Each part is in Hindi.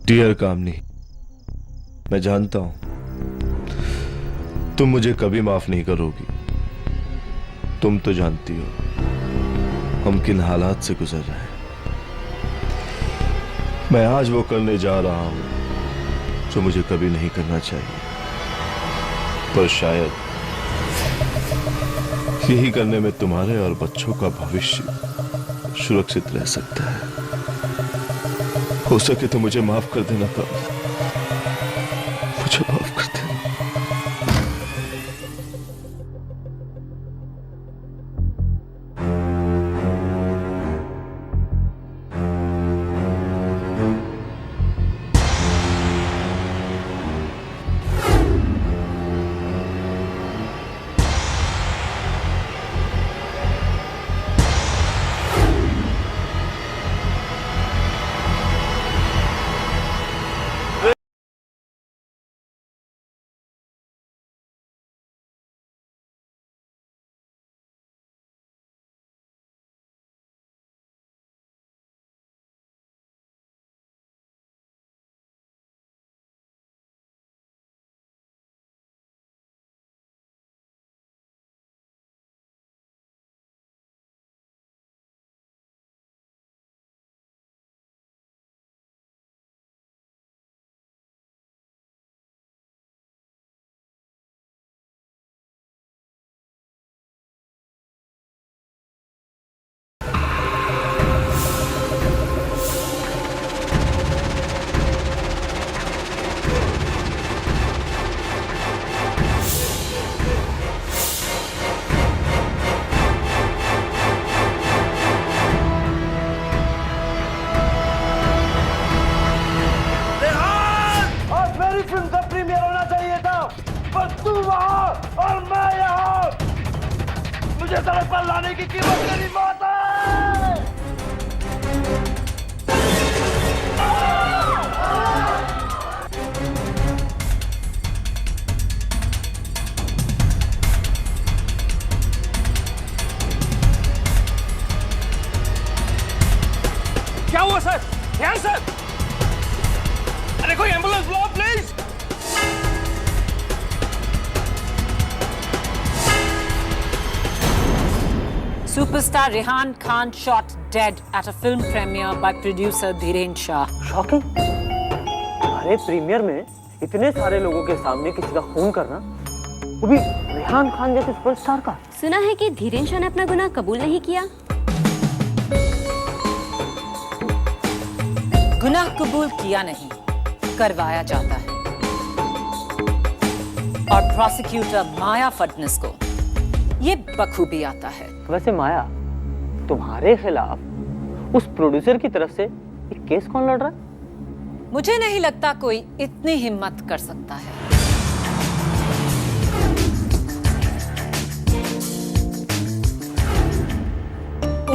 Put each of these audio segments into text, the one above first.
डियर कामनी, मैं जानता हूं तुम मुझे कभी माफ नहीं करोगी। तुम तो जानती हो हम किन हालात से गुजर रहे हैं। मैं आज वो करने जा रहा हूं जो मुझे कभी नहीं करना चाहिए, पर शायद यही करने में तुम्हारे और बच्चों का भविष्य सुरक्षित रह सकता है। हो सके तो मुझे माफ कर देना कामनी, मुझे माफ कर देना। और मैं यहाँ, मुझे सड़क पर लाने की कीमत मेरी मौत है। क्या हुआ सर? ध्यान सर, अरे कोई एम्बुलेंस बुलाओ please. Superstar Rehan Khan shot dead at a film premiere by producer Dhiren Shah. Shocking. अरे प्रीमियर में इतने सारे लोगों के सामने किसी का खून करना, वो भी रेहान खान जैसे सुपरस्टार का। सुना है कि धीरेन शाह ने अपना गुनाह कबूल नहीं किया। गुनाह कबूल किया नहीं, करवाया जाता है। और प्रोसिक्यूटर माया फडणवीस को ये बखूबी आता है। वैसे माया, तुम्हारे खिलाफ उस प्रोड्यूसर की तरफ से एक केस कौन लड़ रहा है? मुझे नहीं लगता कोई इतनी हिम्मत कर सकता है।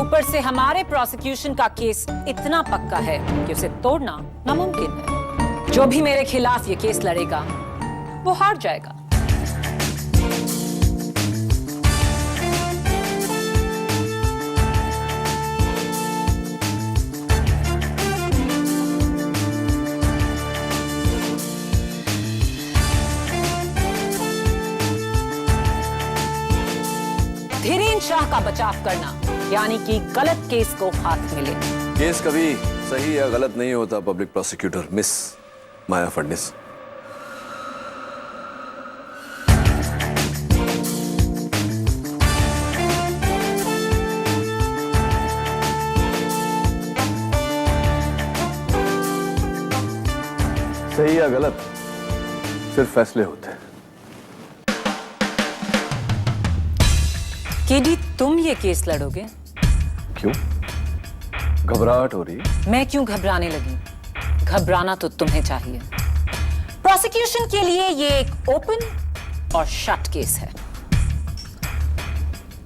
ऊपर से हमारे प्रोसिक्यूशन का केस इतना पक्का है कि उसे तोड़ना नामुमकिन है। जो भी मेरे खिलाफ ये केस लड़ेगा वो हार जाएगा। धीरेन शाह का बचाव करना यानी कि गलत केस को हाथ मिले। केस कभी सही या गलत नहीं होता पब्लिक प्रोसिक्यूटर मिस माया फडणवीस। सही या गलत सिर्फ फैसले होते हैं। केडी, तुम ये केस लड़ोगे? क्यों? घबराहट हो रही है? मैं क्यों घबराने लगी? घबराना तो तुम्हें चाहिए। प्रोसिक्यूशन के लिए ये एक ओपन और शट केस है।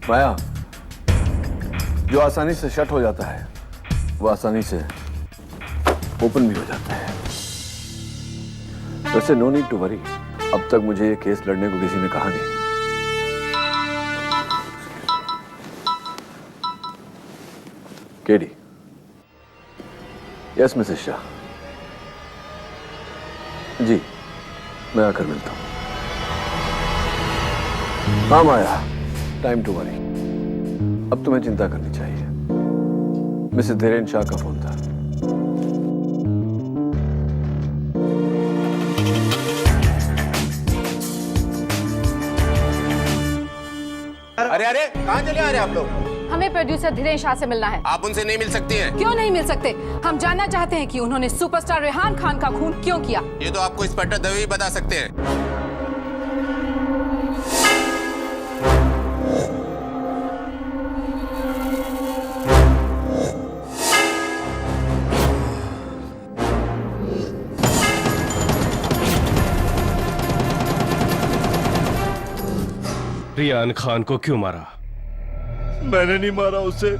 माया, जो आसानी से शट हो जाता है वो आसानी से ओपन भी हो जाता है। वैसे नो नीड टू वरी, अब तक मुझे ये केस लड़ने को किसी ने कहा नहीं। केडी, यस मिसेस शाह, जी, मैं आकर मिलता हूँ। हाँ माया, टाइम टू वरी। अब तुम्हें चिंता करनी चाहिए। मिसेस धीरेन शाह का फोन था। अरे अरे कहाँ चले आ रहे हैं आप लोग? हमें प्रोड्यूसर धीरेन शाह से मिलना है। आप उनसे नहीं मिल सकती हैं। क्यों नहीं मिल सकते? हम जानना चाहते हैं कि उन्होंने सुपरस्टार रेहान खान का खून क्यों किया। ये तो आपको इंस्पेक्टर दवे ही बता सकते हैं। रियान खान को क्यों मारा? मैंने नहीं मारा उसे,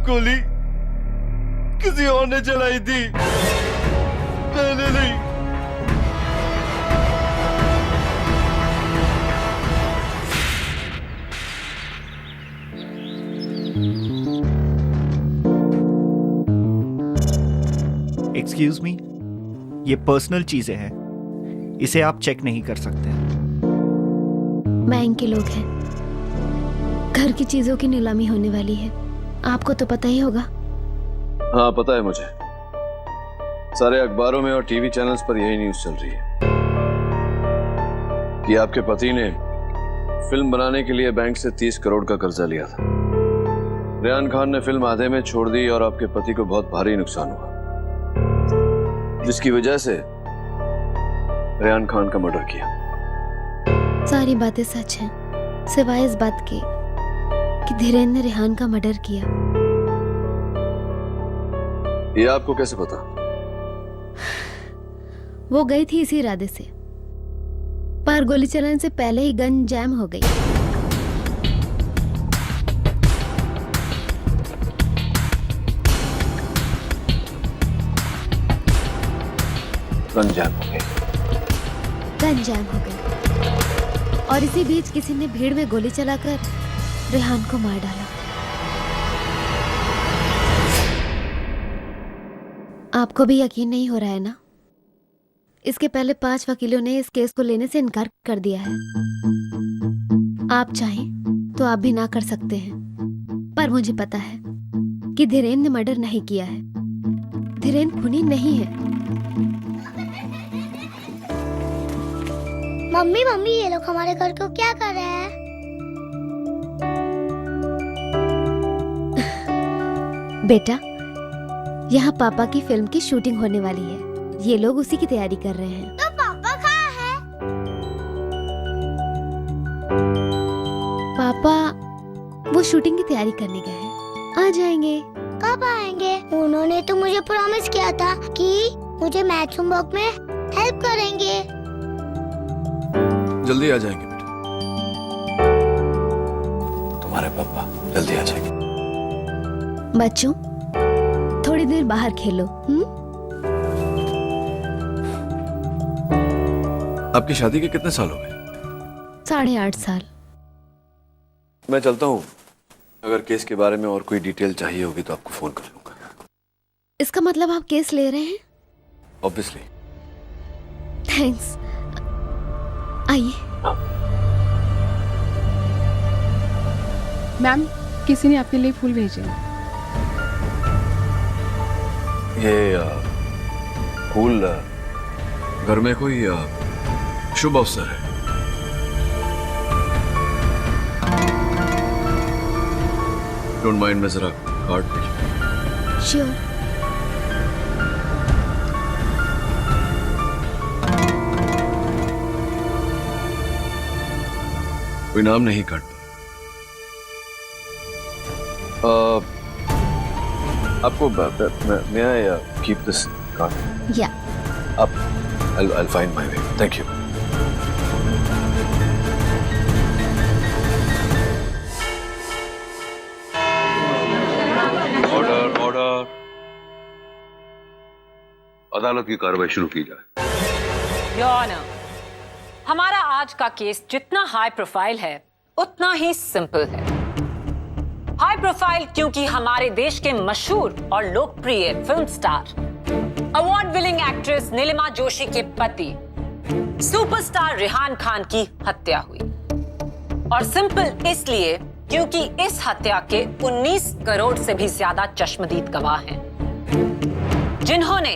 गोली किसी और ने चलाई थी, मैंने नहीं। एक्सक्यूज मी, ये पर्सनल चीजें हैं, इसे आप चेक नहीं कर सकते। बैंक के लोग हैं, घर की चीजों की नीलामी होने वाली है, आपको तो पता ही होगा। हाँ पता है मुझे, सारे अखबारों में और टीवी चैनल्स पर यही न्यूज़ चल रही है कि आपके पति ने फिल्म बनाने के लिए बैंक से 30 करोड़ का कर्जा लिया था। रेहान खान ने फिल्म आधे में छोड़ दी और आपके पति को बहुत भारी नुकसान हुआ, जिसकी वजह से रेहान खान का मर्डर किया। सारी बातें सच हैं, सिवाय इस बात के कि धीरेन ने रेहान का मर्डर किया। ये आपको कैसे पता? वो गई थी इसी इरादे से, पर गोली चलाने से पहले ही गन जैम हो गई। गन जैम हो गई। गन जैम हो गई और इसी बीच किसी ने भीड़ में गोली चलाकर रेहान को मार डाला। आपको भी यकीन नहीं हो रहा है ना? इसके पहले 5 वकीलों ने इस केस को लेने से इनकार कर दिया है। आप चाहें तो आप भी ना कर सकते हैं, पर मुझे पता है कि धीरेन ने मर्डर नहीं किया है। धीरेन खूनी नहीं है। मम्मी मम्मी, ये लोग हमारे घर को क्या कर रहे हैं? बेटा, यहाँ पापा की फिल्म की शूटिंग होने वाली है, ये लोग उसी की तैयारी कर रहे हैं। तो पापा कहाँ हैं? पापा वो शूटिंग की तैयारी करने गए हैं, आ जाएंगे। कब आएंगे? उन्होंने तो मुझे प्रॉमिस किया था कि मुझे मैच होमवर्क में हेल्प करेंगे। जल्दी आ जाएंगे बेटा, तुम्हारे पापा जल्दी आ जाएंगे। बच्चों, थोड़ी देर बाहर खेलो। आपकी शादी के कितने साल हो गए? 8.5 साल। मैं चलता हूँ, अगर केस के बारे में और कोई डिटेल चाहिए होगी तो आपको फोन कर लूंगा। इसका मतलब आप केस ले रहे हैं? ऑब्वियसली। थैंक्स। आइए। मैम, किसी ने आपके लिए फूल भेजे। ये फूल घर में कोई शुभ अवसर है। डोंट माइंड, मैं जरा कार्ड भेजूं। श्योर। कोई नाम नहीं कार्ड पर। आपको may I keep this card? Yeah. I'll find my way. Thank you. Order. अदालत की कार्रवाई शुरू की जाए। योर ऑनर, हमारा आज का केस जितना हाई प्रोफाइल है उतना ही सिंपल है। हाई प्रोफाइल क्योंकि हमारे देश के मशहूर और लोकप्रिय film star, award god willing actress Neelima Joshi के पति सुपरस्टार रेहान खान की हत्या हुई, और सिंपल इसलिए क्योंकि इस हत्या के 19 करोड़ से भी ज्यादा चश्मदीद गवाह हैं, जिन्होंने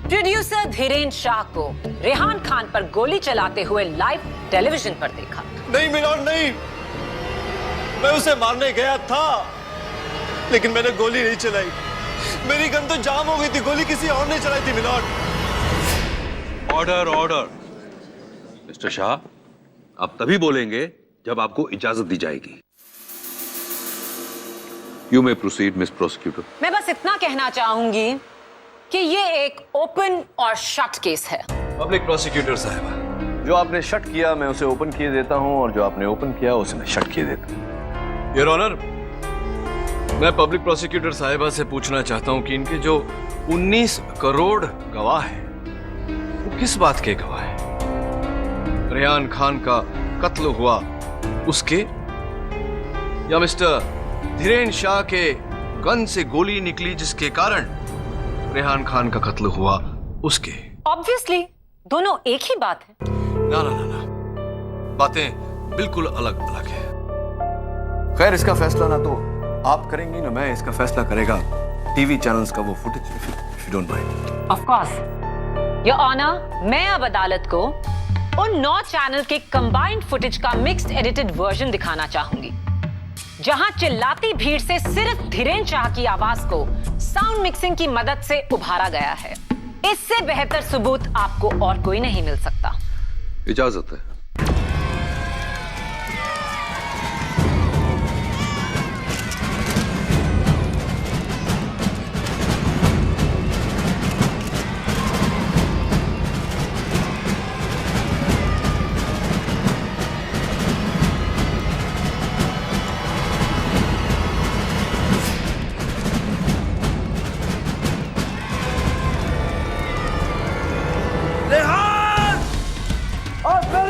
प्रोड्यूसर धीरेन्द्र शाह को रेहान खान पर गोली चलाते हुए लाइव टेलीविजन पर देखा। नहीं मिलोड, नहीं, मैं उसे मारने गया था, लेकिन मैंने गोली नहीं चलाई। मेरी गन तो जाम हो गई थी, गोली किसी और ने चलाई थी milord. Order order. Mister Shah, आप तभी बोलेंगे जब आपको इजाजत दी जाएगी। You may proceed miss prosecutor. मैं बस इतना कहना चाहूंगी कि ये एक ओपन और शट केस है। पब्लिक प्रोसिक्यूटर साहब, जो आपने शट किया मैं उसे ओपन किए देता हूं, और जो आपने ओपन किया उसे मैं शट किए देता हूं। योर ऑनर, मैं पब्लिक प्रोसिक्यूटर साहिबा से पूछना चाहता हूं कि इनके जो 19 करोड़ गवाह हैं, वो किस बात के गवाह हैं? रेहान खान का कत्ल हुआ उसके, या मिस्टर धीरेन्द्र शाह के गन से गोली निकली जिसके कारण रेहान खान का कत्ल हुआ उसके? ऑब्वियसली दोनों एक ही बात है। ना ना ना ना, बातें बिल्कुल अलग अलग है। खैर, इसका फैसला ना तो आप करेंगी ना मैं, इसका फैसला करेगा टीवी चैनल्स का वो footage, if you don't mind. Of course your honour, मैं अब अदालत को उन 9 चैनल के कंबाइंड फुटेज का मिक्स्ड एडिटेड वर्जन दिखाना चाहूंगी, जहां चिल्लाती भीड़ से सिर्फ धीरेन्द्र शाह की आवाज को साउंड मिक्सिंग की मदद से उभारा गया है। इससे बेहतर सबूत आपको और कोई नहीं मिल सकता। इजाजत है।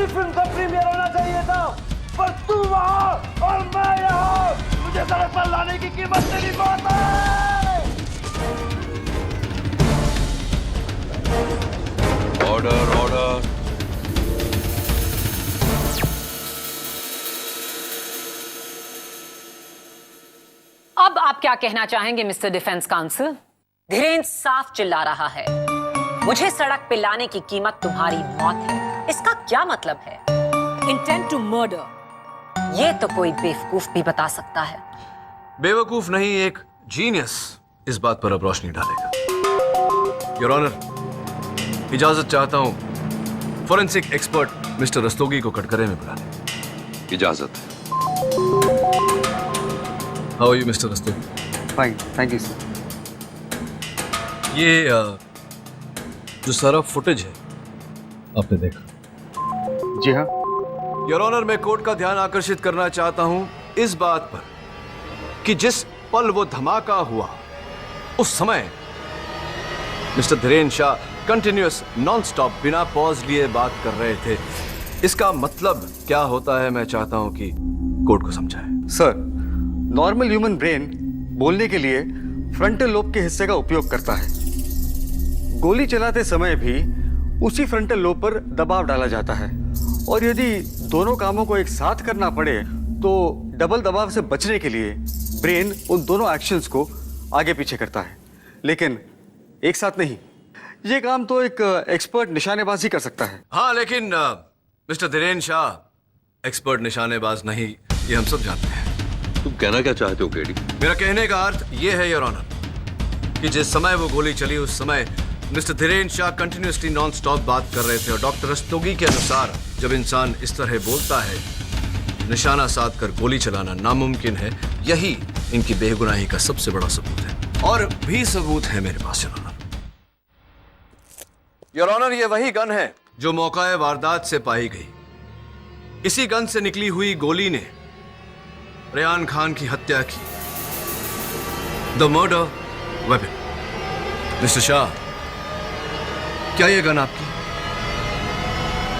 फिल्म का प्रीमियर होना चाहिए था, पर तू वहां और मैं यहाँ। मुझे सड़क पर लाने की कीमत देनी पड़ती है। Order order. अब आप क्या कहना चाहेंगे मिस्टर डिफेंस काउंसिल? धीरेन्द्र साफ चिल्ला रहा है, मुझे सड़क पे लाने की कीमत तुम्हारी मौत है। इसका क्या मतलब है? Intent to murder. ये तो कोई बेवकूफ भी बता सकता है। बेवकूफ नहीं, एक जीनियस इस बात पर अब रोशनी डालेगा। योर ऑनर, इजाजत चाहता हूं फॉरेंसिक एक्सपर्ट मिस्टर रस्तोगी को कटघरे में बुलाने। इजाजत। How are you mister Rastogi? Fine, thank you sir. ये जो सारा फुटेज है आपने देखा? जी हाँ। योर ऑनर, मैं कोर्ट का ध्यान आकर्षित करना चाहता हूं इस बात पर कि जिस पल वो धमाका हुआ उस समय mister Dhirendra Shah continuous non stop बिना पॉज लिए बात कर रहे थे। इसका मतलब क्या होता है मैं चाहता हूं कि कोर्ट को समझाए। सर, नॉर्मल ह्यूमन ब्रेन बोलने के लिए फ्रंटल लोब के हिस्से का उपयोग करता है। गोली चलाते समय भी उसी फ्रंटल लोब पर दबाव डाला जाता है, और यदि दोनों कामों को एक साथ करना पड़े तो डबल दबाव से बचने के लिए ब्रेन उन दोनों एक्शंस को आगे पीछे करता है, लेकिन एक साथ नहीं। ये काम तो एक एक्सपर्ट निशानेबाज ही कर सकता है। हाँ, लेकिन मिस्टर धीरेन्द्र शाह एक्सपर्ट निशानेबाज नहीं, ये हम सब जानते हैं। तुम कहना क्या चाहते हो केडी? मेरा कहने का अर्थ ये है योर ऑनर कि जिस समय वो गोली चली उस समय mister Dhirendra Shah continuously non stop बात कर रहे थे, और डॉक्टर रस्तोगी के अनुसार जब इंसान इस तरह बोलता है, निशाना साध कर गोली चलाना नामुमकिन है। यही इनकी बेगुनाही का सबसे बड़ा सबूत है, और भी सबूत है मेरे पास योर ऑनर। योर ऑनर, ये वही गन है जो मौका वारदात से पाई गई। इसी गन से निकली हुई गोली ने रेहान खान की हत्या की। The murder weapon. Mister Shah, क्या ये गन आपकी?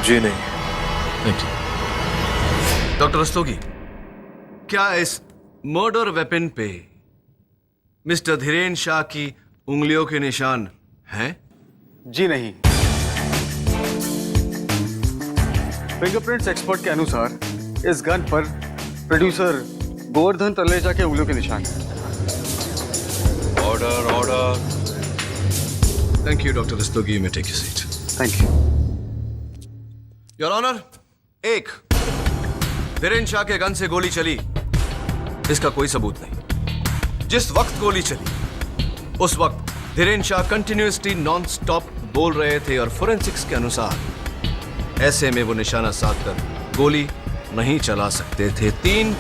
जी नहीं। Thank you. डॉक्टर रस्तोगी, क्या इस मर्डर वेपन पे मिस्टर धीरेन्द्र शाह की उंगलियों के निशान हैं? जी नहीं। फिंगरप्रिंट्स एक्सपर्ट के अनुसार इस गन पर प्रोड्यूसर गोवर्धन तलेजा के उंगलियों के निशान हैं। Order order. Thank you doctor Rastogi, मैं take your seat. Thank you your honour. एक, धीरेन्द्र शाह के गन से गोली चली, इसका कोई सबूत नहीं। जिस वक्त गोली चली उस वक्त Dhirendra Shah continuously non stop बोल रहे थे और फोरेंसिक्स के अनुसार ऐसे में वो निशाना साध कर गोली नहीं चला सकते थे। 3,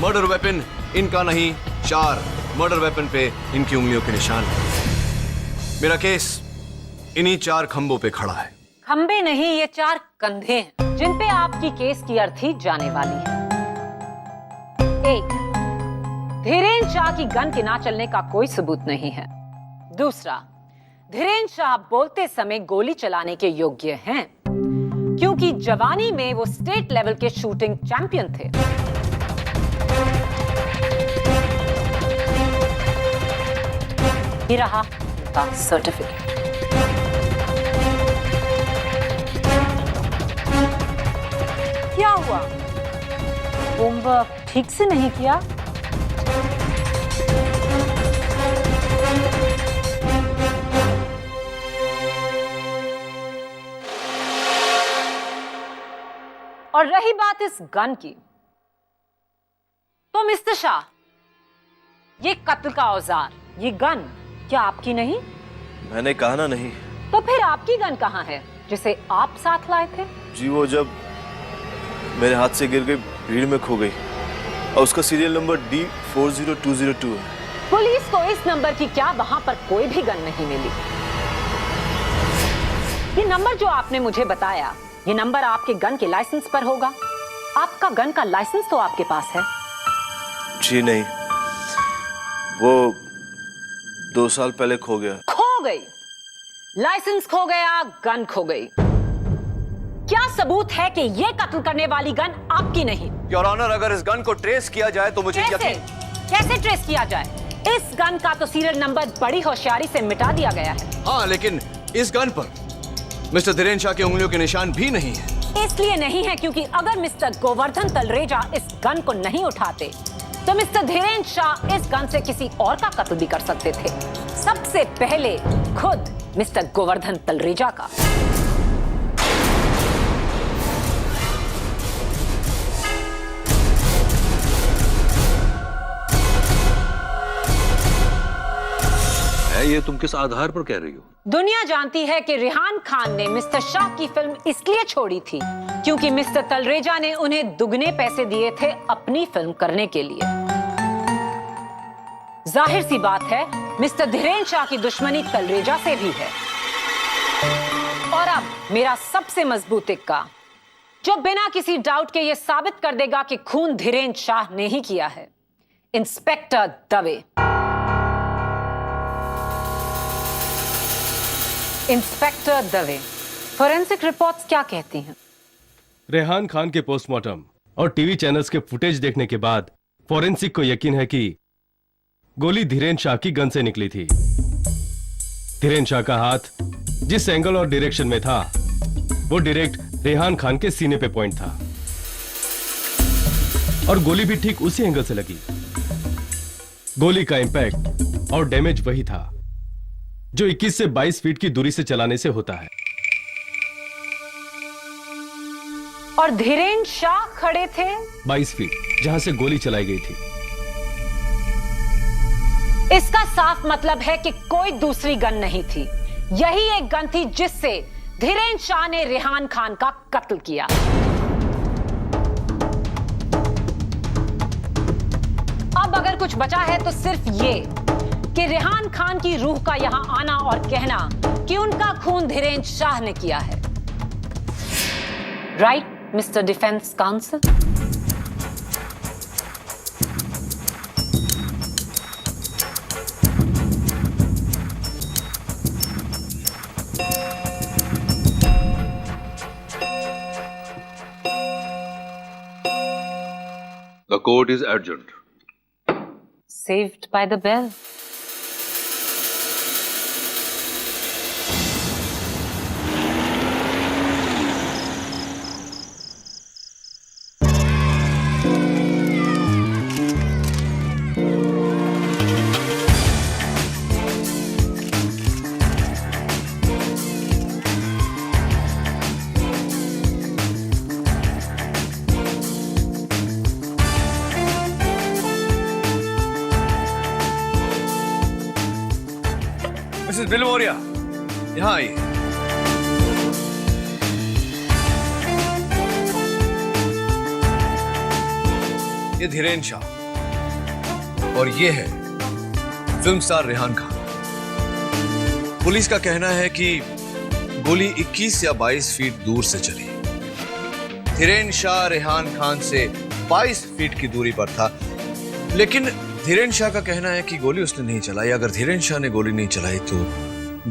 मर्डर वेपन इनका नहीं, 4, मर्डर वेपन पे इनकी उंगलियों के निशान हैं। मेरा केस इन्हीं 4 खंभों पे खड़ा है। खंबे नहीं, ये 4 कंधे हैं जिन पे आपकी केस की अर्थी जाने वाली है। 1, धीरेन्द्र शाह की गन के ना चलने का कोई सबूत नहीं है। दूसरा, धीरेन्द्र शाह बोलते समय गोली चलाने के योग्य हैं क्योंकि जवानी में वो स्टेट लेवल के शूटिंग चैंपियन थे। ये रहा उनका सर्टिफिकेट। क्या हुआ? होमवर्क ठीक से नहीं किया? और रही बात इस गन की, तो मिस्टर शाह, ये कत्ल का औजार, ये गन क्या आपकी नहीं? मैंने कहा ना नहीं। तो फिर आपकी गन कहाँ है जिसे आप साथ लाए थे? जी वो जब मेरे हाथ से गिर गई, भीड़ में खो गई और उसका सीरियल नंबर D40202 है। पुलिस को इस नंबर की क्या वहां पर कोई भी गन नहीं मिली। ये नंबर जो आपने मुझे बताया, ये नंबर आपके गन के लाइसेंस पर होगा। आपका गन का लाइसेंस तो आपके पास है। जी नहीं, वो 2 साल पहले खो गया। खो गई? लाइसेंस खो गया, गन खो गई। क्या सबूत है कि ये कत्ल करने वाली गन आपकी नहीं? योर ऑनर, अगर इस गन को ट्रेस किया जाए तो मुझे कैसे ट्रेस किया जाए? इस गन का तो सीरियल नंबर बड़ी होशियारी से मिटा दिया गया है। हाँ, लेकिन इस गन पर मिस्टर धीरेन्द्र शाह की उंगलियों के निशान भी नहीं है। इसलिए नहीं है क्योंकि अगर मिस्टर गोवर्धन तलरेजा इस गन को नहीं उठाते तो मिस्टर धीरेन्द्र शाह इस गन से किसी और का कत्ल भी कर सकते थे। सबसे पहले खुद मिस्टर गोवर्धन तलरेजा का। ये तुम किस आधार पर कह रही हो? दुनिया जानती है कि रेहान खान ने मिस्टर शाह की फिल्म इसलिए छोड़ी थी क्योंकि मिस्टर तलरेजा ने उन्हें दुगने पैसे दिए थे अपनी फिल्म करने के लिए। जाहिर सी बात है, मिस्टर धीरेन्द्र शाह की दुश्मनी तलरेजा से भी है। और अब मेरा सबसे मजबूत इक्का, जो बिना किसी डाउट के यह साबित कर देगा कि खून धीरेन्द्र शाह ने ही किया है। Inspector Dave. Inspector Dave, forensic reports क्या कहती हैं? रेहान खान के पोस्टमार्टम और टीवी चैनल्स के फुटेज देखने के बाद फोरेंसिक को यकीन है कि गोली धीरेन्द्र शाह की गन से निकली थी। धीरेन्द्र शाह का हाथ जिस एंगल और डायरेक्शन में था वो डायरेक्ट रेहान खान के सीने पे पॉइंट था और गोली भी ठीक उसी एंगल से लगी। गोली का इंपैक्ट और डैमेज वही था जो 21 से 22 फीट की दूरी से चलाने से होता है। और धीरेन्द्र शाह खड़े थे 22 फीट जहां से गोली चलाई गई थी। इसका साफ मतलब है कि कोई दूसरी गन नहीं थी, यही एक गन थी जिससे धीरेन्द्र शाह ने रेहान खान का कत्ल किया। अब अगर कुछ बचा है तो सिर्फ ये कि रेहान खान की रूह का यहां आना और कहना कि उनका खून धीरेन्द्र शाह ने किया है। Right mister defence council? The court is adjourned. Saved by the bell. Mrs Bilimoria, यहाँ आइए। ये धीरेन शाह और ये है film star Rehan Khan. Police का कहना है कि गोली 21 या 22 फीट दूर से चली। धीरेन शाह रेहान खान से 22 फीट की दूरी पर था, लेकिन धीरेन शाह का कहना है कि गोली उसने नहीं चलाई। अगर धीरेन शाह ने गोली नहीं चलाई तो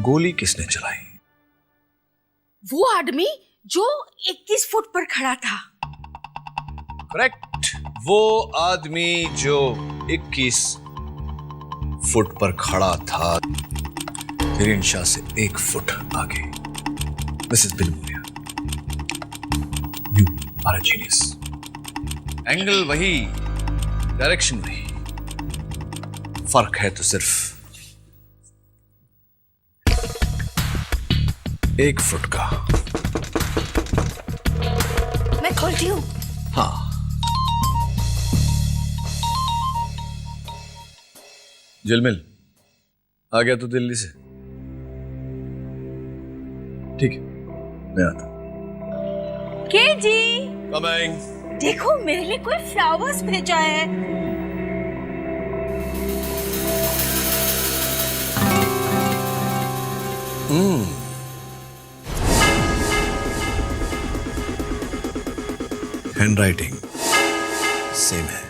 गोली किसने चलाई? वो आदमी जो 21 फुट पर खड़ा था। करेक्ट, वो आदमी जो 21 फुट पर खड़ा था, धीरेन शाह से 1 फुट आगे। Mrs Bilimoria, you are a genius. Angle वही, डायरेक्शन वही, फर्क है तो सिर्फ 1 फुट का। मैं खोलती हूँ। हाँ, जिलमिल आ गया तो दिल्ली से? ठीक है, मैं आता हूं। के जी, कमिंग। देखो मेरे लिए कोई फ्लावर्स भेजा है। हैंडराइटिंग सेम है।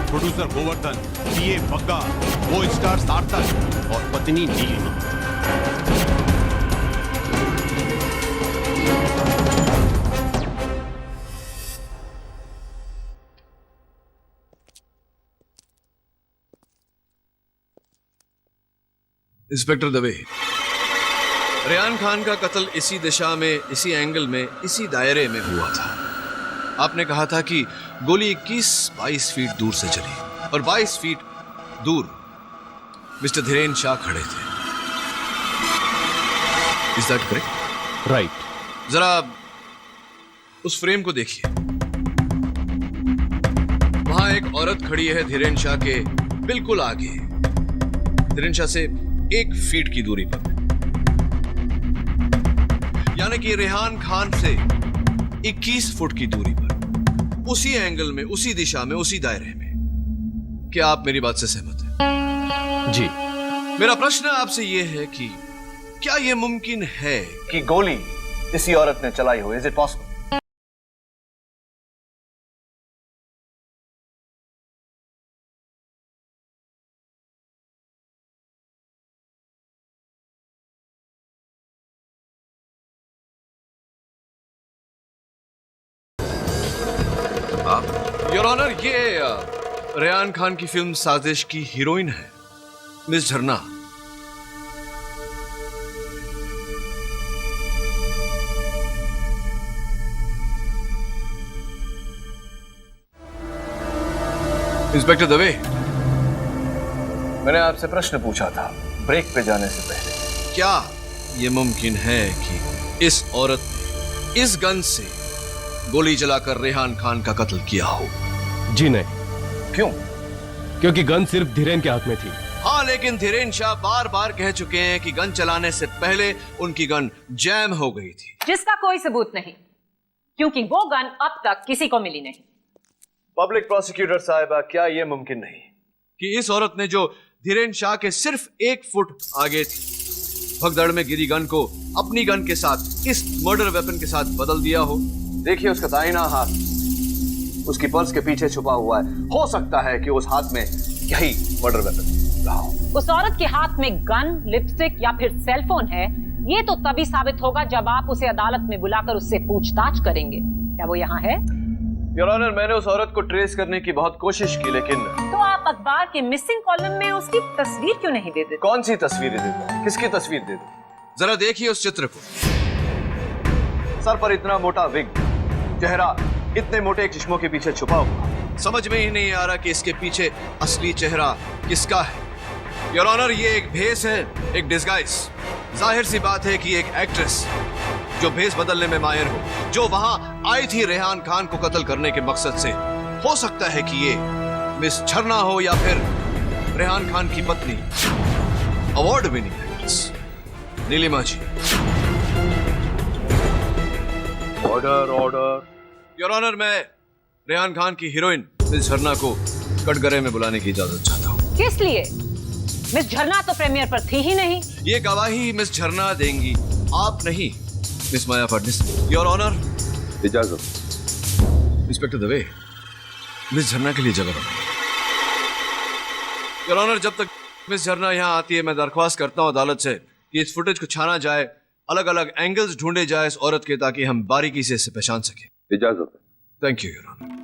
प्रोड्यूसर गोवर्धन, पीए बग्गा, वो स्टार सार्थक और पत्नी नीलिमा। इंस्पेक्टर दवे, रेहान खान का कत्ल इसी दिशा में, इसी एंगल में, इसी दायरे में हुआ था। आपने कहा था कि गोली 21-22 फीट दूर से चली और 22 फीट दूर मिस्टर धीरेन शाह खड़े थे। Is that correct? राइट। जरा उस फ्रेम को देखिए। वहां एक औरत खड़ी है धीरेन शाह के बिल्कुल आगे, धीरेन शाह से 1 फीट की दूरी पर, यानी कि रेहान खान से 21 फुट की दूरी पर, उसी एंगल में, उसी दिशा में, उसी दायरे में। क्या आप मेरी बात से सहमत हैं? जी। मेरा प्रश्न आपसे यह है कि क्या यह मुमकिन है कि गोली इसी औरत ने चलाई हो? Is it possible? Your honour, ये रेहान खान की फिल्म साजिश की हीरोइन है मिस झरना। इंस्पेक्टर दवे, मैंने आपसे प्रश्न पूछा था ब्रेक पे जाने से पहले, क्या यह मुमकिन है कि इस औरत ने इस गन से गोली चलाकर रेहान खान का कत्ल किया हो? जी नहीं। क्यों? क्योंकि गन सिर्फ धीरेन के हाथ में थी हाँ, लेकिन धीरेन शाह बार बार कह चुके हैं कि गन चलाने से पहले उनकी गन जैम हो गई थी, जिसका कोई सबूत नहीं, क्योंकि वो गन अब तक किसी को मिली नहीं। पब्लिक प्रोसिक्यूटर साहिबा, क्या यह मुमकिन नहीं कि इस औरत ने जो धीरेन शाह के सिर्फ 1 फुट आगे थी, भगदड़ में गिरी गन को अपनी गन के साथ, इस मर्डर वेपन के साथ बदल दिया हो? देखिए उसका दाहिना हाथ उसकी पर्स के पीछे छुपा हुआ है। हो सकता है कि उस हाथ में यही मर्डर वेपन रहा हो। उस औरत के हाथ में गन, लिपस्टिक या फिर सेलफोन है, ये तो तभी साबित होगा जब आप उसे अदालत में बुलाकर उससे पूछताछ करेंगे। क्या वो यहाँ है? योर ऑनर, मैंने उस औरत को ट्रेस करने की बहुत कोशिश की, लेकिन तो आप अखबार के मिसिंग कॉलम में उसकी तस्वीर क्यों नहीं दे देते? कौन सी तस्वीरें दे दूं? किसकी तस्वीर दे दूं? जरा देखिए उस चित्र को। सर पर इतना मोटा विग, चेहरा इतने मोटे चश्मों के पीछे छुपा हुआ, समझ में ही नहीं आ रहा कि इसके पीछे असली चेहरा किसका है। योर ऑनर, ये एक भेस है, एक डिस्गाइज। जाहिर सी बात है कि एक एक्ट्रेस जो भेस बदलने में माहिर हो, जो वहां आई थी रेहान खान को कत्ल करने के मकसद से, हो सकता है कि ये मिस झरना हो या फिर रेहान खान की पत्नी, award winning actress Neelima ji. Order, order. Your honour, मैं रेहान खान की हीरोइन मिस झरना को कटघरे में बुलाने की इजाजत चाहता हूँ। किस लिए? मिस झरना तो प्रीमियर पर थी ही नहीं। ये गवाही मिस झरना देंगी, आप नहीं, miss Maya Phadnis. Your honour, इजाजत। इंस्पेक्टर दवे, मिस झरना के लिए जगह बनाइए। योर ऑनर, जब तक मिस झरना यहाँ आती है, मैं दरख्वास्त करता हूँ अदालत से कि इस फुटेज को छाना जाए, अलग अलग एंगल्स ढूंढे जाए इस औरत के, ताकि हम बारीकी से इसे पहचान सकें। इजाजत। Thank you your honour.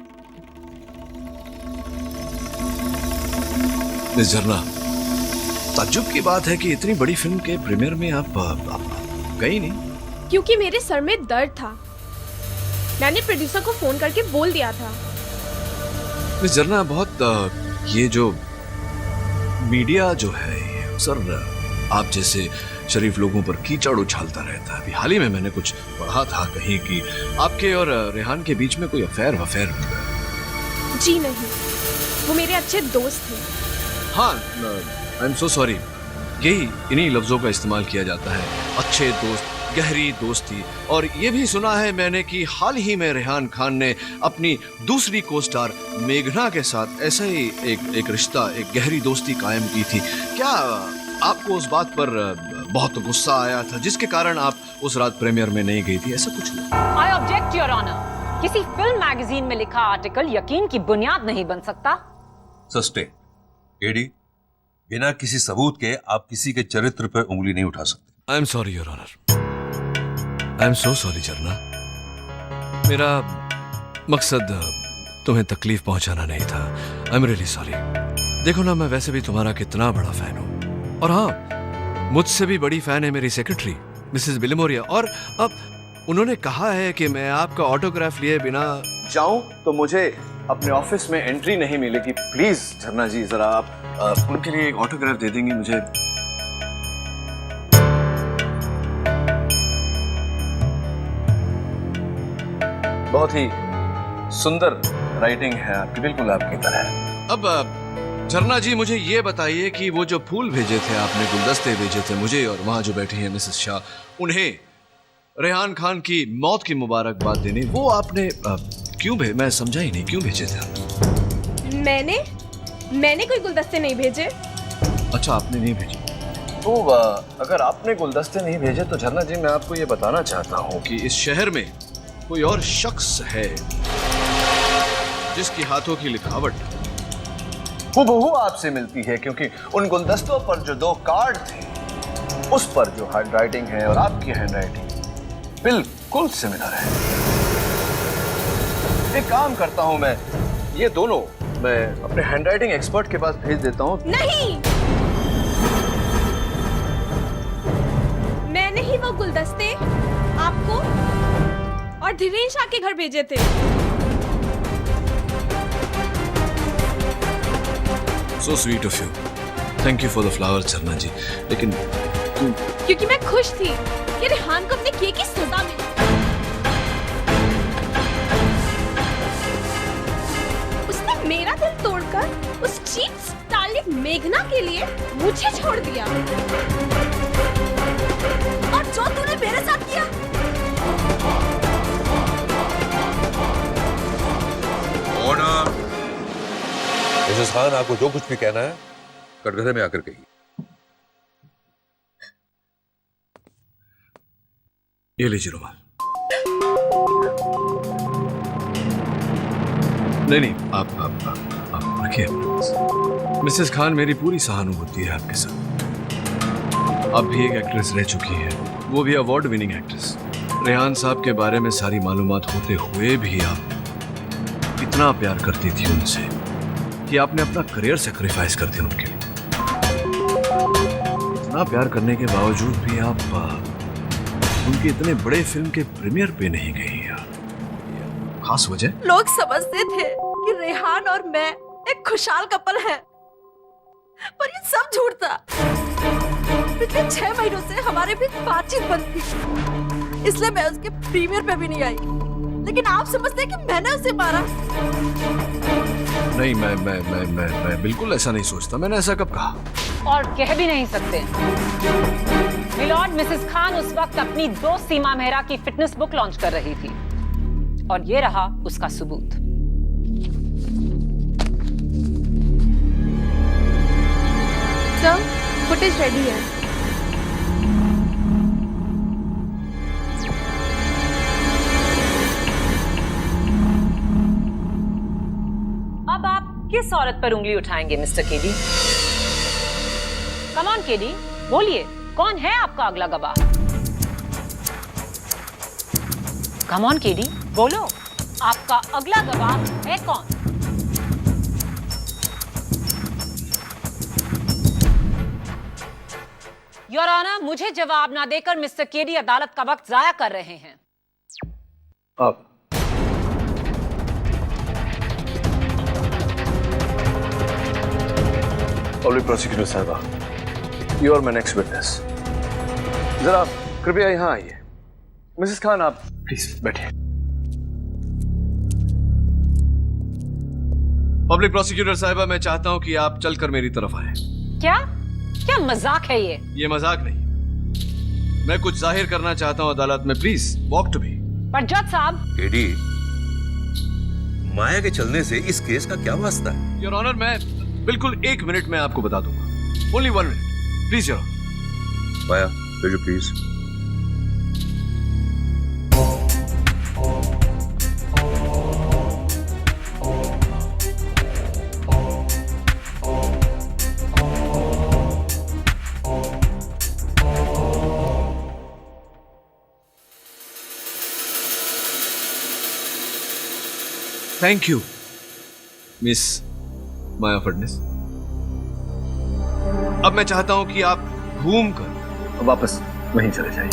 Miss Jharna, ताज्जुब की बात है कि इतनी बड़ी फिल्म के प्रीमियर में आप गई नहीं। क्योंकि मेरे सर में दर्द था। मैंने प्रोड्यूसर को फोन करके बोल दिया था। मिस झरना, बहुत ये जो मीडिया जो है, ये सर आप जैसे शरीफ लोगों पर कीचड़ उछालता रहता है। अभी हाल ही में मैंने कुछ पढ़ा था कहीं कि आपके और रेहान के बीच में कोई अफेयर हुआ। जी नहीं, वो मेरे अच्छे दोस्त थे। हाँ, आई एम सो सॉरी। यही इन्हीं लफ्जों का इस्तेमाल किया जाता है, अच्छे दोस्त, गहरी दोस्ती। और ये भी सुना है मैंने कि हाल ही में रेहान खान ने अपनी दूसरी को स्टार मेघना के साथ ऐसा ही एक रिश्ता, एक गहरी दोस्ती कायम की थी। क्या आपको उस बात पर बहुत गुस्सा आया था जिसके कारण आप उस रात प्रीमियर में नहीं गई थी? ऐसा कुछ हुआ? I object your honour. किसी फिल्म मैगजीन में लिखा आर्टिकल यकीन की बुनियाद नहीं बन सकता। सस्टेन। एडी, बिना किसी सबूत के आप किसी के चरित्र पर उंगली नहीं उठा सकते। I am sorry your honour. I am so sorry Jharna. मेरा मकसद तुम्हें तकलीफ पहुंचाना नहीं था। I am really sorry. देखो ना, मैं वैसे भी तुम्हारा कितना बड़ा फैन हूं। और हाँ, मुझसे भी बड़ी फैन है मेरी सेक्रेटरी मिसेस बिलिमोरिया। और अब उन्होंने कहा है कि मैं आपका ऑटोग्राफ लिए बिना जाऊं तो मुझे अपने ऑफिस में एंट्री नहीं मिलेगी। प्लीज झरना जी, जरा आप उनके लिए एक ऑटोग्राफ दे देंगी मुझे? बहुत ही सुंदर राइटिंग है आपकी, बिल्कुल आपकी तरह। अब झरना जी, मुझे ये बताइए कि वो जो फूल भेजे थे आपने, गुलदस्ते भेजे थे मुझे और वहां जो बैठी हैं मिसेस शाह, उन्हें रेहान खान की मौत की मुबारकबाद देने, वो आपने क्यों मैं समझा ही नहीं, क्यों भेजे थे आप? मैंने कोई गुलदस्ते नहीं भेजे। अच्छा, आपने नहीं भेजे। तो अगर आपने गुलदस्ते नहीं भेजे तो झरना जी, मैं आपको ये बताना चाहता हूँ कि इस शहर में कोई और शख्स है जिसकी हाथों की लिखावट हूबहू आपसे मिलती है, क्योंकि उन गुलदस्तों पर जो 2 कार्ड थे, उस पर जो हैंडराइटिंग है और आपकी हैंडराइटिंग बिल्कुल सिमिलर है। एक काम करता हूं, मैं ये दोनों मैं अपने हैंडराइटिंग एक्सपर्ट के पास भेज देता हूं। नहीं, मैंने ही वो गुलदस्ते आपको और धीरेन शाह के घर भेजे थे। So sweet of you. Thank you for the flowers, झरना जी। लेकिन क्योंकि मैं खुश थी कि रेहान को अपने किए की सजा मिली। उसने मेरा दिल तोड़कर उस चीप स्टारलेट मेघना के लिए मुझे छोड़ दिया। और जो तूने मेरे साथ किया। ऑर्डर। मिसेस खान, आपको जो कुछ भी कहना है कटघरे में आकर कहिए। ये लीजिए रुमाल। नहीं, आप रखिए। मिसेस खान, मेरी पूरी सहानुभूति है आपके साथ। आप भी एक एक्ट्रेस रह चुकी है, वो भी अवार्ड विनिंग एक्ट्रेस। रेहान साहब के बारे में सारी मालूमात होते हुए भी आप इतना प्यार करती थी उनसे कि आपने अपना करियर सेक्रीफाइस कर दिया उनके लिए। इतना प्यार करने के बावजूद भी आप उनके इतने बड़े फिल्म के प्रीमियर पे नहीं गई यार। खास वजह? लोग समझते थे कि रेहान और मैं एक खुशहाल कपल है, पर ये सब झूठ था। पिछले 6 महीनों से हमारे बीच बातचीत बंद थी, इसलिए मैं उसके प्रीमियर पे भी नहीं आई। लेकिन आप समझते हैं कि मैंने उसे मारा? नहीं, मैं बिल्कुल ऐसा नहीं सोचता। मैंने ऐसा कब कहा? और कह भी नहीं सकते। मिलॉर्ड, मिसेस खान उस वक्त अपनी दोस्त सीमा मेहरा की फिटनेस बुक लॉन्च कर रही थी और ये रहा उसका सबूत। सर, फुटेज रेडी है। अब आप किस औरत पर उंगली उठाएंगे mister KD? Come on KD, बोलिए, कौन है आपका अगला गवाह? कम ऑन केडी, बोलो, आपका अगला गवाह है कौन? योर ऑनर, मुझे जवाब ना देकर मिस्टर केडी अदालत का वक्त जाया कर रहे हैं। आप पब्लिक प्रोसिक्यूटर साहबा, you are my next witness. जरा कृपया यहां आइए। मिसेस खान, आप प्लीज बैठिए। पब्लिक प्रोसिक्यूटर साहबा, मैं चाहता हूं कि आप चलकर मेरी तरफ आए। क्या मजाक है ये? ये मजाक नहीं, मैं कुछ जाहिर करना चाहता हूं अदालत में। Please walk to me. पर जज साहब, एडी, माया के चलने से इस केस का क्या वास्ता है? योर ऑनर, मैं बिल्कुल 1 मिनट में आपको बता दूंगा। Only 1 minute please your honour. Maya, will you please? Thank you miss Maya Phadnis. अब मैं चाहता हूं कि आप घूमकर वापस वहीं चले जाइए।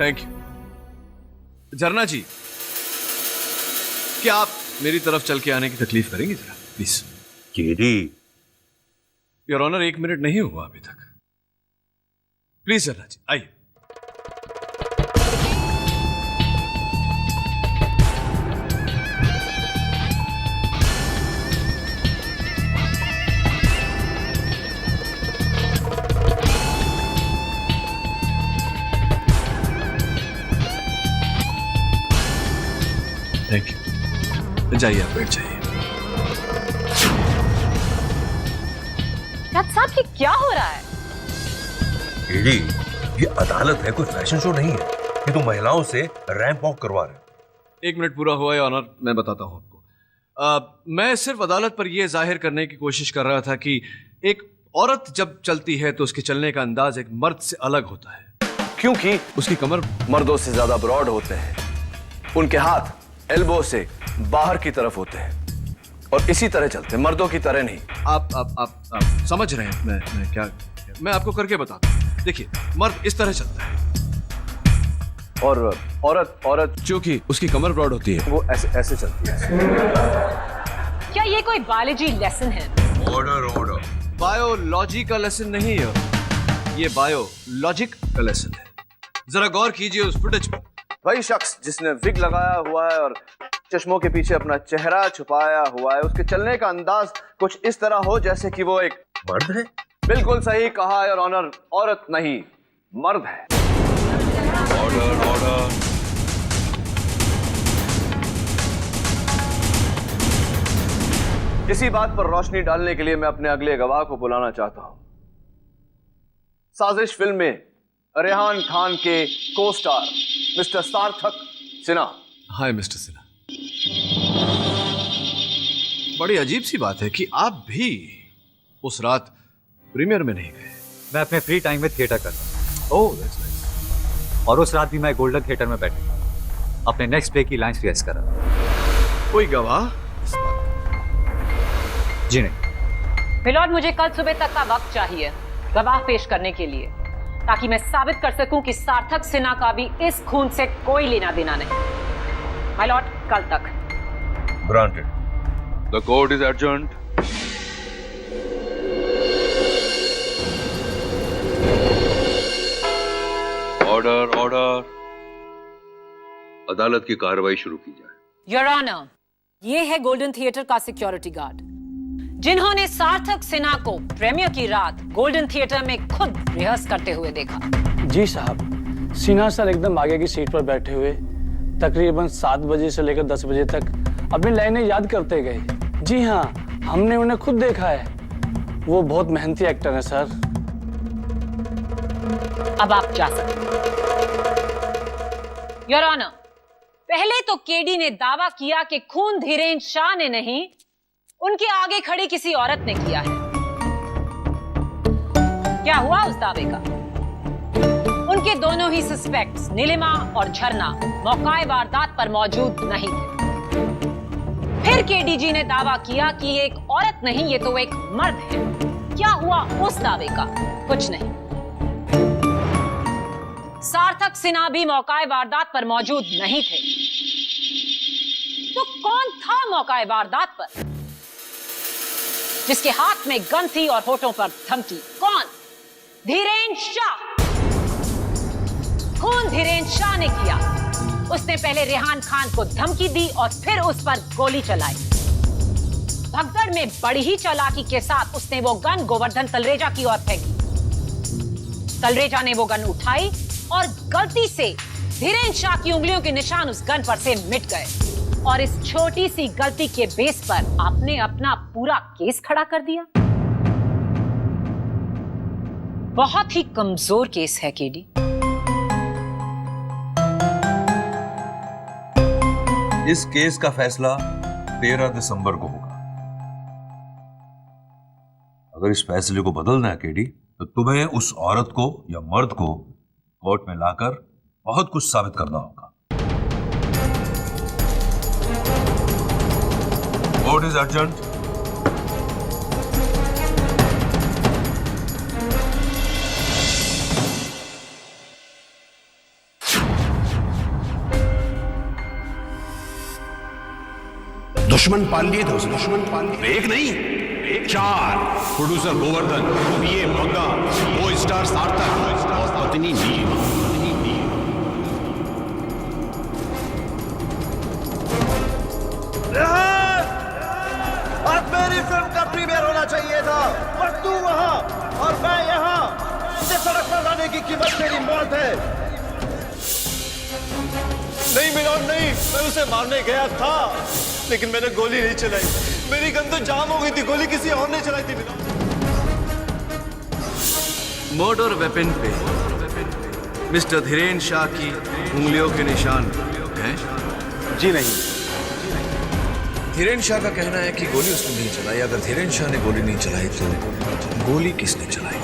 Thank you. झरना जी, क्या आप मेरी तरफ चल के आने की तकलीफ करेंगे जरा please? KD, your honour, 1 minute नहीं हुआ अभी तक। प्लीज झरना जी, आइए। Thank you. जाइए, आप बैठ जाइए। जज साहब, ये क्या हो रहा है? एडी, ये अदालत है, कोई फैशन शो नहीं है कि तुम महिलाओं से रैंप वॉक करवा रहे हो। 1 मिनट पूरा हुआ है ऑनर, मैं बताता हूं आपको। मैं सिर्फ अदालत पर यह जाहिर करने की कोशिश कर रहा था कि एक औरत जब चलती है तो उसके चलने का अंदाज एक मर्द से अलग होता है, क्योंकि उसकी कमर मर्दों से ज्यादा ब्रॉड होते हैं, उनके हाथ एल्बो से बाहर की तरफ होते हैं और इसी तरह चलते हैं, मर्दों की तरह नहीं। आप समझ रहे हैं मैं क्या? मैं आपको करके बताता हूं। देखिए, मर्द इस तरह चलता है और औरत जो कि उसकी कमर ब्रॉड होती है वो ऐसे चलती है। क्या ये कोई बायोलॉजी लेसन है? ऑर्डर। बायोलॉजी का लेसन नहीं है, ये बायोलॉजिक का लेसन है। जरा गौर कीजिए उस फुटेज पर। वही शख्स जिसने विग लगाया हुआ है और चश्मों के पीछे अपना चेहरा छुपाया हुआ है, उसके चलने का अंदाज कुछ इस तरह हो जैसे कि वो एक मर्द है। बिल्कुल सही कहा योर ऑनर, औरत नहीं मर्द है। Order order. किसी बात पर रोशनी डालने के लिए मैं अपने अगले गवाह को बुलाना चाहता हूं। साजिश फिल्म में रेहान खान के को स्टार मिस्टर सार्थक सिन्हा। हाय मिस्टर सिन्हा। बड़ी अजीब सी बात है कि आप भी उस रात प्रीमियर में नहीं गए। मैं अपने फ्री टाइम में थिएटर करता हूँ। Oh that's nice. और उस रात भी मैं गोल्डन थिएटर में बैठा अपने नेक्स्ट प्ले की लाइंस रिहर्स कर रहा था। कोई गवाह? जी नहीं। मिलॉर्ड, मुझे कल सुबह तक का वक्त चाहिए गवाह पेश करने के लिए, ताकि मैं साबित कर सकूं कि सार्थक सिन्हा का भी इस खून से कोई लेना देना नहीं। मिलॉर्ड, कल तक। Granted. The court is adjourned. Order order. अदालत की कार्रवाई शुरू की जाए। योर ऑनर, ये है गोल्डन थिएटर का सिक्योरिटी गार्ड, जिन्होंने सार्थक सिन्हा को प्रीमियर की रात गोल्डन थिएटर में खुद रिहर्स करते हुए देखा। जी साहब, सिन्हा सर एकदम आगे की सीट पर बैठे हुए तकरीबन 7 बजे से लेकर 10 बजे तक अपनी लाइनें याद करते गए। जी हाँ, हमने उन्हें खुद देखा है। वो बहुत मेहनती एक्टर है सर। अब आप जा सकते हैं। योर ऑनर, पहले तो केडी ने दावा किया कि खून धीरेन्द्र शाह ने नहीं, उनके आगे खड़ी किसी औरत ने किया है। क्या हुआ उस दावे का? उनके दोनों ही सस्पेक्ट्स नीलिमा और झरना मौकाए वारदात पर मौजूद नहीं थे। फिर केडीजी ने दावा किया कि ये एक औरत नहीं, ये तो एक मर्द है। क्या हुआ उस दावे का? कुछ नहीं। सार्थक सिन्हा भी मौकाए वारदात पर मौजूद नहीं थे। तो कौन था मौकाए वारदात पर, जिसके हाथ में गन थी और होठों पर धमकी? कौन? धीरेन्द्र शाह। खून धीरेन्द्र शाह ने किया। उसने पहले रेहान खान को धमकी दी और फिर उस पर गोली चलाई। भगदड़ में बड़ी ही चालाकी के साथ उसने वो गन गोवर्धन तलरेजा की ओर फेंकी। तलरेजा ने वो गन उठाई और गलती से धीरेन्द्र शाह की उंगलियों के निशान उस गन पर से मिट गए। और इस छोटी सी गलती के बेस पर आपने अपना पूरा केस खड़ा कर दिया। बहुत ही कमजोर केस है केडी। इस केस का फैसला 13 दिसंबर को होगा। अगर इस फैसले को बदलना है केडी, तो तुम्हें उस औरत को या मर्द को कोर्ट में लाकर बहुत कुछ साबित करना होगा। Court is urgent. दुश्मन पाल लिए थे उसने। दुश्मन पाल लिए, एक नहीं 4। प्रोड्यूसर गोवर्धन, पीए भग्गा, को स्टार सार्थक और पत्नी नील। आज मेरी फिल्म का प्रीमियर होना चाहिए था, पर तू वहां और मैं यहां। इसे सड़क पर लाने की कीमत मेरी मौत है। नहीं मिलॉर्ड, नहीं। मैं उसे मारने गया था, लेकिन मैंने गोली नहीं चलाई। मेरी गन तो जाम हो गई थी, गोली किसी और ने चलाई थी। मर्डर वेपन पे मिस्टर धीरेन्द्र शाह की उंगलियों के निशान हैं? जी नहीं। धीरेन्द्र शाह का कहना है कि गोली उसने नहीं चलाई। अगर धीरेन्द्र शाह ने गोली नहीं चलाई तो गोली किसने चलाई?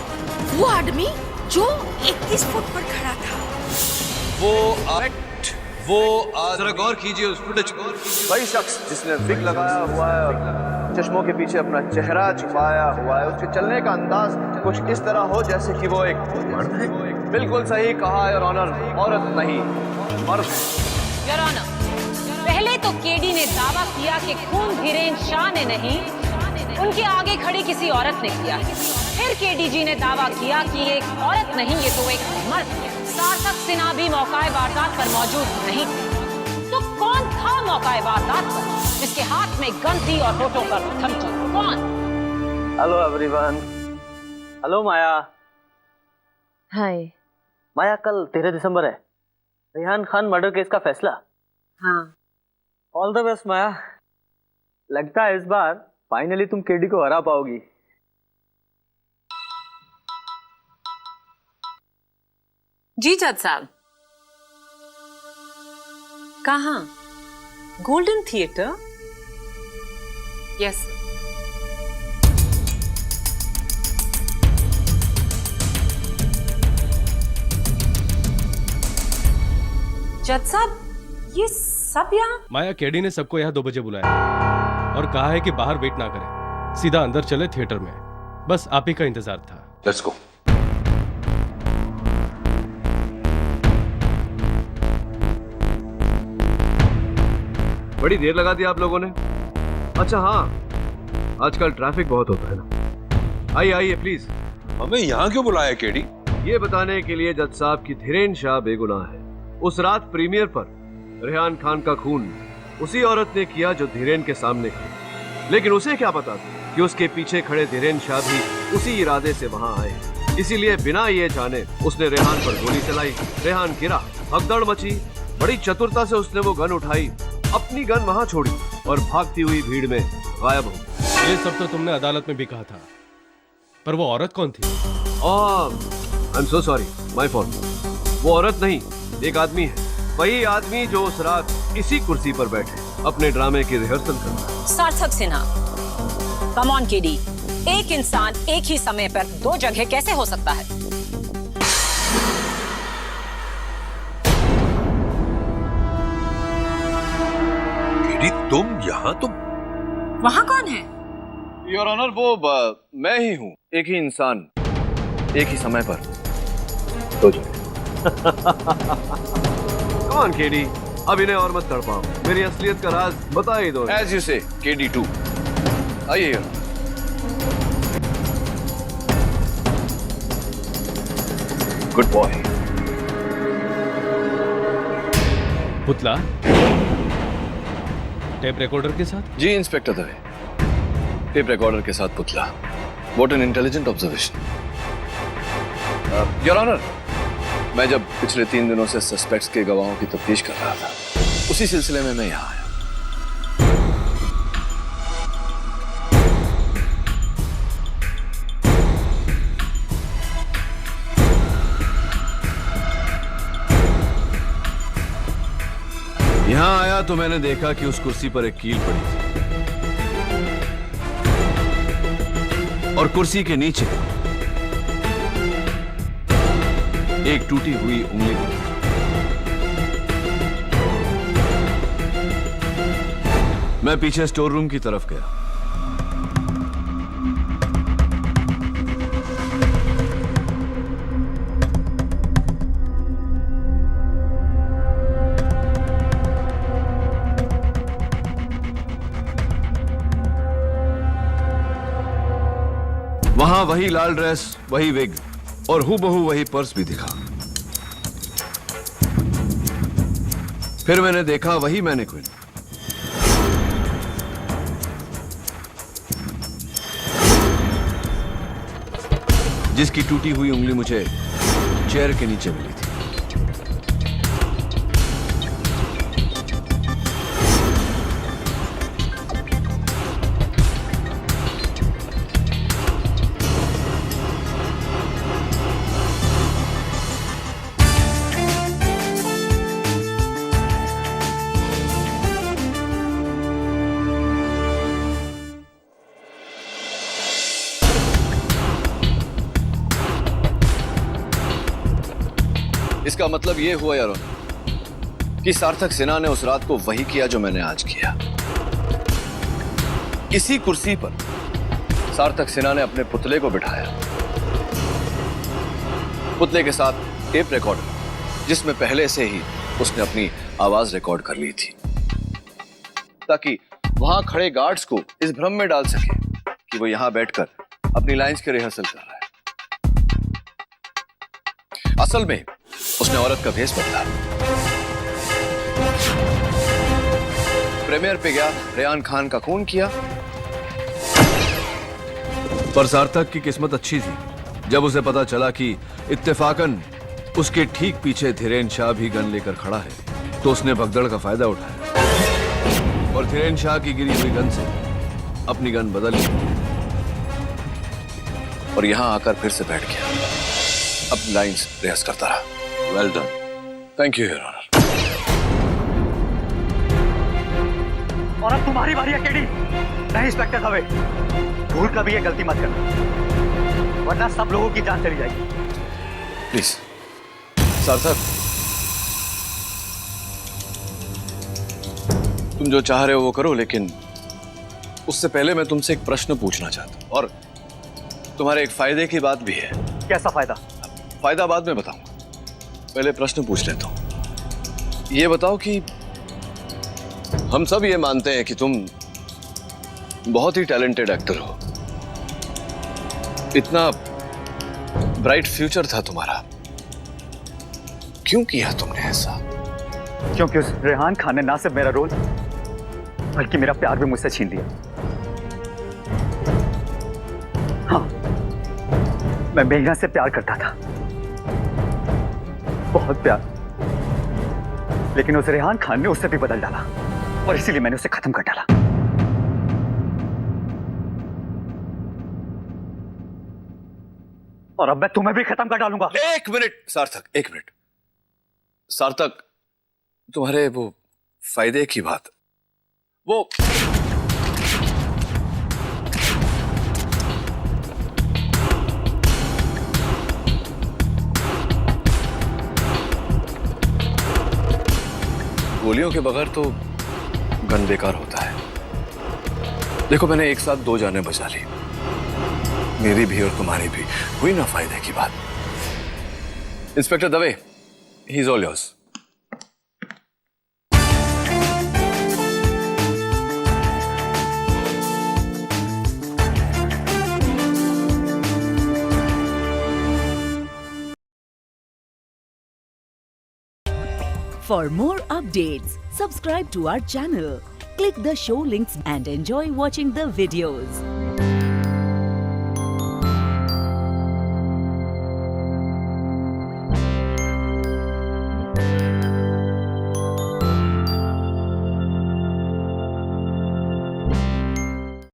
वो आदमी जो 21 फुट पर खड़ा था। वो जरा गौर कीजिए उस फुटेज को। वही शख्स जिसने विग लगाया हुआ है और चश्मों के पीछे अपना चेहरा छुपाया हुआ है, उसके चलने का अंदाज कुछ इस तरह हो जैसे कि वो एक मर्द है। बिल्कुल सही कहा योर ऑनर, औरत नहीं मर्द है। योर ऑनर, पहले तो केडी ने दावा किया कि खून धीरेन्द्र शाह ने नहीं, उनके आगे खड़ी किसी औरत ने किया। फिर केडीजी ने दावा किया कि ये एक औरत नहीं, ये तो एक मर्द है। सार्थक सिन्हा भी मौकाए वारदात पर मौजूद नहीं थे, तो कौन था मौकाए वारदात पर जिसके हाथ में गन थी और होठों पर थमकी? कौन? Hello everyone. हेलो माया। हाय। माया, कल 13 दिसंबर है, रेहान खान मर्डर केस का फैसला। हाँ। ऑल द बेस्ट माया। लगता है इस बार फाइनली तुम केडी को हरा पाओगी। जी जज साहब। कहाँ? Golden theatre? यस। जज साहब, ये सब यहाँ? माया, केडी ने सबको यहाँ 2 बजे बुलाया और कहा है कि बाहर वेट ना करें, सीधा अंदर चले थिएटर में। बस आप ही का इंतजार था। Let's go. बड़ी देर लगा दी आप लोगों ने। अच्छा हाँ, आजकल ट्रैफिक बहुत होता है ना। आइए आइए प्लीज। हमें यहाँ क्यों बुलाया केडी? ये बताने के लिए जज साहब की धीरेन शाह बेगुनाह है। उस रात प्रीमियर पर रेहान खान का खून उसी औरत ने किया जो धीरेन के सामने खड़ी, लेकिन उसे क्या पता था कि उसके पीछे खड़े धीरेन शाह भी उसी इरादे से वहां आए। इसीलिए बिना ये जाने उसने रेहान पर गोली चलाई। रेहान गिरा, भगदड़ मची। बड़ी चतुरता से उसने वो गन उठाई, अपनी गन वहां छोड़ी और भागती हुई भीड़ में गायब हो गई। ये सब तो तुमने अदालत में भी कहा था, पर वो औरत कौन थी? आई am so sorry, my fault. वो औरत नहीं, एक आदमी है। वही आदमी जो उस रात इसी कुर्सी पर बैठे अपने ड्रामे की रिहर्सल कर रहा है। सार्थक सिन्हा, कम ऑन केडी, एक इंसान एक ही समय पर 2 जगह कैसे हो सकता है? केडी, तुम यहाँ? तुम वहाँ कौन है? योर ऑनर, वो मैं ही हूँ। एक ही इंसान एक ही समय पर 2 जगह। Come on, केडी, अब इन्हें और मत तड़पाओ। मेरी असलियत का राज बता ही दो। As you say, KD 2। आइए। Good boy. पुतला टेप रिकॉर्डर के साथ? जी इंस्पेक्टर दवे, टेप रिकॉर्डर के साथ पुतला। What an intelligent observation. Your honour, मैं जब पिछले 3 दिनों से सस्पेक्ट्स के गवाहों की तफ्तीश कर रहा था, उसी सिलसिले में मैं यहाँ आया। यहाँ आया तो मैंने देखा कि उस कुर्सी पर एक कील पड़ी थी और कुर्सी के नीचे एक टूटी हुई उंगली थी। मैं पीछे स्टोर रूम की तरफ गया। वहां वही लाल ड्रेस, वही विग और हूबहू वही पर्स भी दिखा। फिर मैंने देखा वही मैनेक्विन। जिसकी टूटी हुई उंगली मुझे चेयर के नीचे मिली थी। इसका मतलब यह हुआ यार कि सार्थक सिन्हा ने उस रात को वही किया जो मैंने आज किया। इसी कुर्सी पर सार्थक सिन्हा ने अपने पुतले को बिठाया, पुतले के साथ टेप रिकॉर्डर जिसमें पहले से ही उसने अपनी आवाज रिकॉर्ड कर ली थी, ताकि वहां खड़े गार्ड्स को इस भ्रम में डाल सके कि वो यहां बैठकर अपनी लाइंस की रिहर्सल कर रहा है। असल में उसने औरत का भेष बदला, प्रीमियर पे गया, रेहान खान का खून किया। पर सार्थक की किस्मत अच्छी थी। जब उसे पता चला कि इत्तेफाकन उसके ठीक पीछे धीरेन शाह भी गन लेकर खड़ा है, तो उसने भगदड़ का फायदा उठाया और धीरेन शाह की गिरी हुई गन से अपनी गन बदल ली और यहां आकर फिर से बैठ गया, अपनी लाइंस रिहर्स करता रहा। Well done, thank you your honour. और अब तुम्हारी बारी है केडी। नहीं इंस्पेक्टर दवे, भूल कभी ये गलती मत करना, वरना सब लोगों की जान चली जाएगी। प्लीज सार्थक, तुम जो चाह रहे हो वो करो, लेकिन उससे पहले मैं तुमसे एक प्रश्न पूछना चाहता हूं, और तुम्हारे एक फायदे की बात भी है। कैसा फायदा? फायदा बाद में बताऊंगा, पहले प्रश्न पूछ लेता हूं। ये बताओ कि हम सब ये मानते हैं कि तुम बहुत ही टैलेंटेड एक्टर हो, इतना ब्राइट फ्यूचर था तुम्हारा, क्यों किया तुमने ऐसा? क्योंकि उस रेहान खान ने ना सिर्फ मेरा रोल बल्कि मेरा प्यार भी मुझसे छीन लिया। हाँ, मैं मेघना से प्यार करता था, बहुत प्यार, लेकिन उस रेहान खान ने उससे भी बदल डाला और इसीलिए मैंने उसे खत्म कर डाला। और अब मैं तुम्हें भी खत्म कर डालूंगा। एक मिनट सार्थक, एक मिनट सार्थक, तुम्हारे वो फायदे की बात, वो गोलियों के बगैर तो गन बेकार होता है। देखो, मैंने एक साथ 2 जानें बचा ली, मेरी भी और तुम्हारी भी, हुई ना फायदे की बात। Inspector Dave, he is all yours. For more updates, subscribe to our channel, click the show links and enjoy watching the videos.